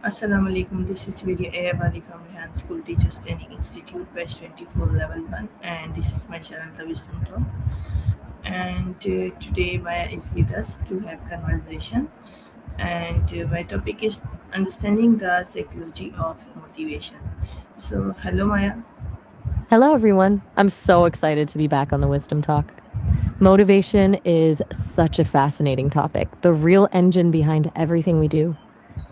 Assalamu alaikum. This is Wali from Rehan School Teachers Training Institute, Batch 24 Level 1, and this is my channel, The Wisdom Talk. And today Maya is with us to have conversation. And my topic is understanding the psychology of motivation. So, hello Maya. Hello, everyone. I'm so excited to be back on the Wisdom Talk. Motivation is such a fascinating topic, the real engine behind everything we do.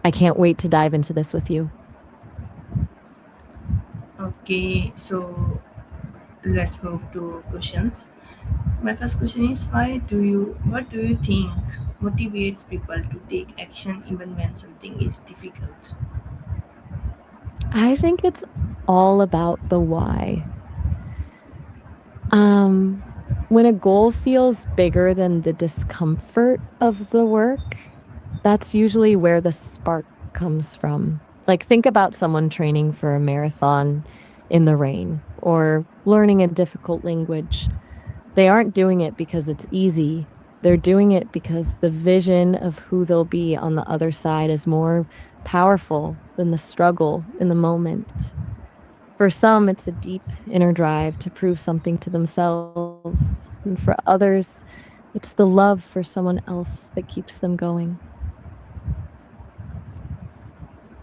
I can't wait to dive into this with you. Okay, so let's move to questions. My first question is what do you think motivates people to take action even when something is difficult? I think it's all about the why. Um, when a goal feels bigger than the discomfort of the work, that's usually where the spark comes from. Like, think about someone training for a marathon in the rain or learning a difficult language. They aren't doing it because it's easy. They're doing it because the vision of who they'll be on the other side is more powerful than the struggle in the moment. For some, it's a deep inner drive to prove something to themselves. And for others, it's the love for someone else that keeps them going.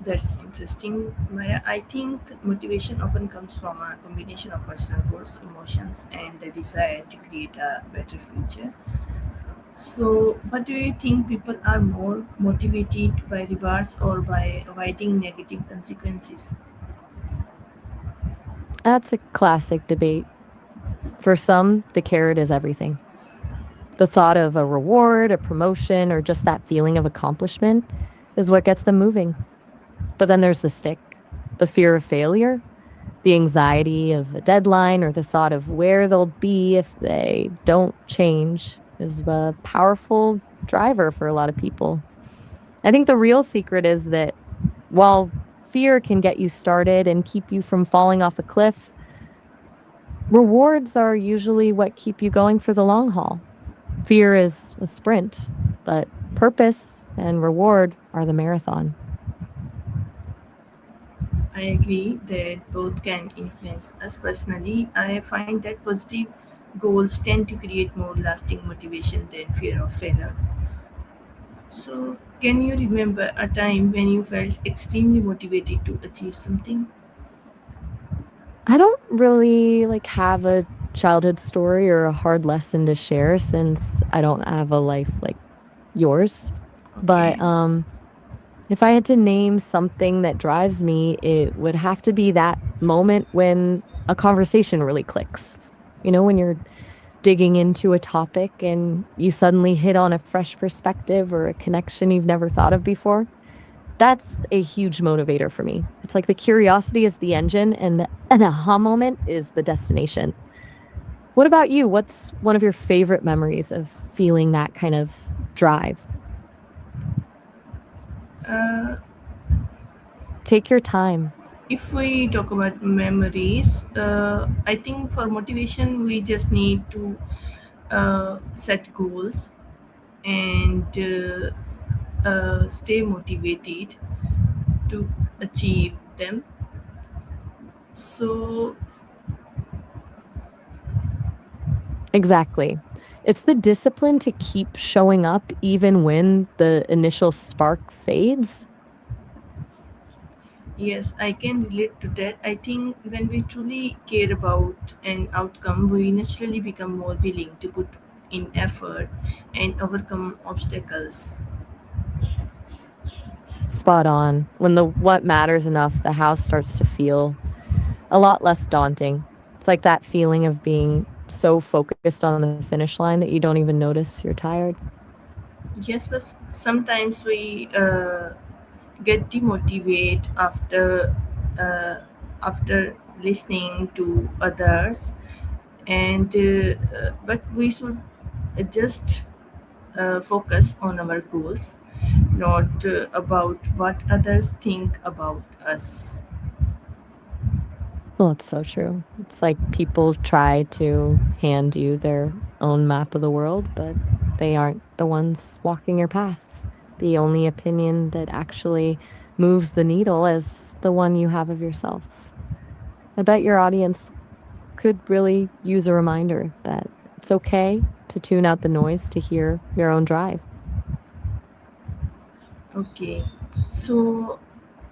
That's interesting, Maya. I think motivation often comes from a combination of personal goals, emotions, and the desire to create a better future. So, what do you think people are more motivated by rewards or by avoiding negative consequences? That's a classic debate. For some, the carrot is everything. The thought of a reward, a promotion, or just that feeling of accomplishment is what gets them moving. But then there's the stick, the fear of failure, the anxiety of a deadline, or the thought of where they'll be if they don't change is a powerful driver for a lot of people. I think the real secret is that while fear can get you started and keep you from falling off a cliff, rewards are usually what keep you going for the long haul. Fear is a sprint, but purpose and reward are the marathon. I agree that both can influence us personally. I find that positive goals tend to create more lasting motivation than fear of failure. So, can you remember a time when you felt extremely motivated to achieve something? I don't really have a childhood story or a hard lesson to share since I don't have a life like yours. But Okay. if I had to name something that drives me, it would have to be that moment when a conversation really clicks. You know, when you're digging into a topic and you suddenly hit on a fresh perspective or a connection you've never thought of before. That's a huge motivator for me. It's like the curiosity is the engine and an aha moment is the destination. What about you? What's one of your favorite memories of feeling that kind of drive? Uh, Take your time. if we talk about memories, I think for motivation, we just need to set goals and stay motivated to achieve them. So, Exactly. It's the discipline to keep showing up even when the initial spark fades. yes, I can relate to that. I think when we truly care about an outcome, we naturally become more willing to put in effort and overcome obstacles. Spot on. When the what matters enough, the house starts to feel a lot less daunting. It's like that feeling of being so focused on the finish line that you don't even notice you're tired. Yes, but sometimes we get demotivated after listening to others, and but we should just focus on our goals, not about what others think about us. Well, it's so true. It's like people try to hand you their own map of the world, but they aren't the ones walking your path. The only opinion that actually moves the needle as the one you have of yourself. I bet your audience could really use a reminder that it's okay to tune out the noise to hear your own drive. Okay, so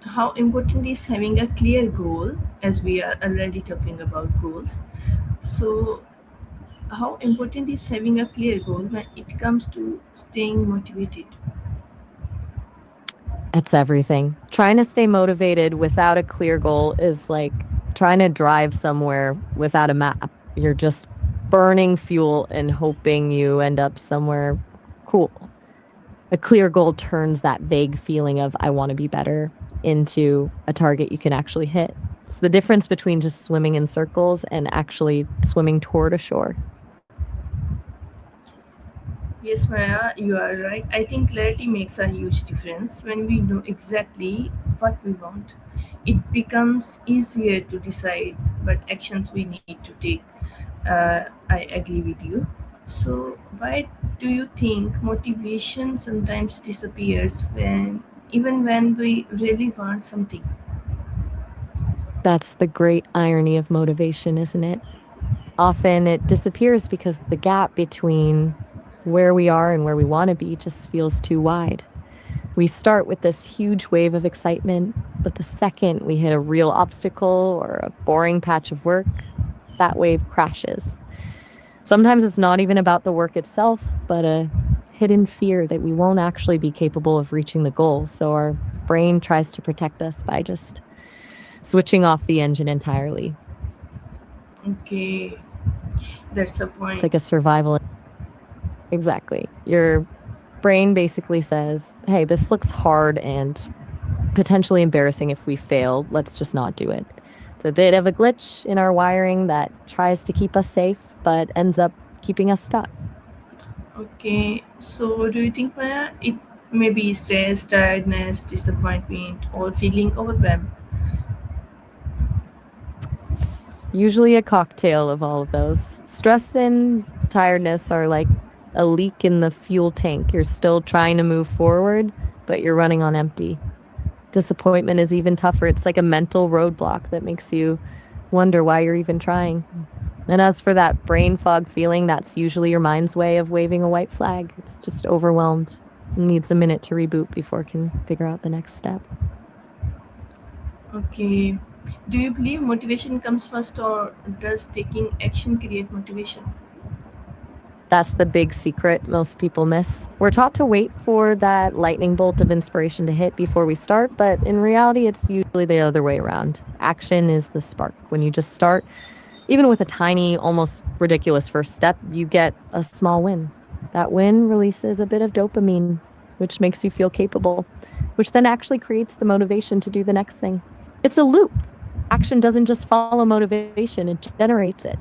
how important is having a clear goal, as we are already talking about goals? So, how important is having a clear goal when it comes to staying motivated? It's everything. Trying to stay motivated without a clear goal is like trying to drive somewhere without a map. You're just burning fuel and hoping you end up somewhere cool. A clear goal turns that vague feeling of I want to be better into a target you can actually hit. It's the difference between just swimming in circles and actually swimming toward a shore. Yes, Maya, you are right. I think clarity makes a huge difference. When we know exactly what we want, it becomes easier to decide what actions we need to take. I agree with you. So, why do you think motivation sometimes disappears when, even when we really want something? That's the great irony of motivation, isn't it? Often it disappears because the gap between where we are and where we want to be just feels too wide. We start with this huge wave of excitement, but the second we hit a real obstacle or a boring patch of work, that wave crashes. Sometimes it's not even about the work itself, but a hidden fear that we won't actually be capable of reaching the goal. So our brain tries to protect us by just switching off the engine entirely. Okay, that's a It's like point. a survival. Exactly. Your brain basically says, hey, this looks hard and potentially embarrassing if we fail. Let's just not do it. It's a bit of a glitch in our wiring that tries to keep us safe, but ends up keeping us stuck. Okay, so do you think, Maya, it may be stress, tiredness, disappointment, or feeling overwhelmed? It's usually a cocktail of all of those. Stress and tiredness are like a leak in the fuel tank. You're still trying to move forward, but you're running on empty. Disappointment is even tougher. It's like a mental roadblock that makes you wonder why you're even trying. And as for that brain fog feeling, that's usually your mind's way of waving a white flag. It's just overwhelmed. It needs a minute to reboot before it can figure out the next step. Okay, do you believe motivation comes first, or does taking action create motivation? That's the big secret most people miss. We're taught to wait for that lightning bolt of inspiration to hit before we start, but in reality, it's usually the other way around. Action is the spark. When you just start, even with a tiny, almost ridiculous first step, you get a small win. That win releases a bit of dopamine, which makes you feel capable, which then actually creates the motivation to do the next thing. It's a loop. Action doesn't just follow motivation, it generates it.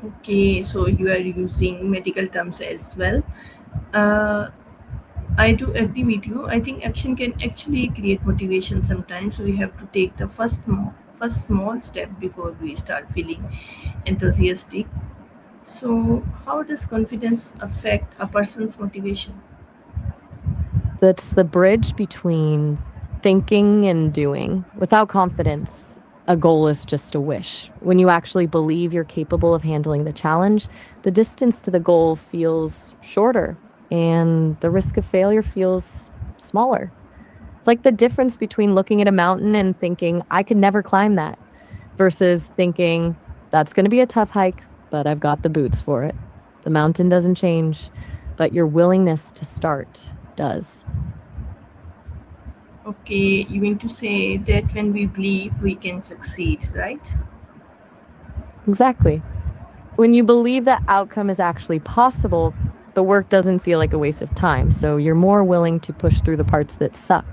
Okay, so you are using medical terms as well. Uh, I do agree with you. I think action can actually create motivation sometimes. We have to take the first small step before we start feeling enthusiastic. So, how does confidence affect a person's motivation? That's the bridge between thinking and doing. Without confidence, a goal is just a wish. When you actually believe you're capable of handling the challenge, the distance to the goal feels shorter and the risk of failure feels smaller. It's like the difference between looking at a mountain and thinking, I could never climb that, versus thinking, that's going to be a tough hike, but I've got the boots for it. The mountain doesn't change, but your willingness to start does. Okay, you mean to say that when we believe we can succeed, right? Exactly. When you believe that outcome is actually possible, the work doesn't feel like a waste of time. So you're more willing to push through the parts that suck.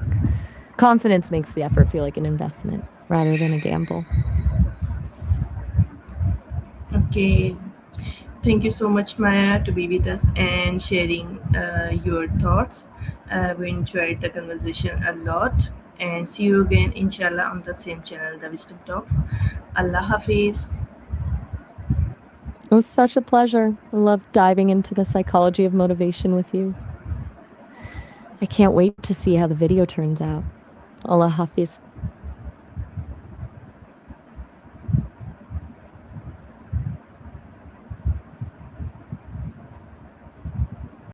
Confidence makes the effort feel like an investment rather than a gamble. Okay, thank you so much, Maya, to be with us and sharing your thoughts. We enjoyed the conversation a lot. And see you again, inshallah, on the same channel, The Wisdom Talks. Allah Hafiz. It was such a pleasure. I love diving into the psychology of motivation with you. I can't wait to see how the video turns out. Allah Hafiz.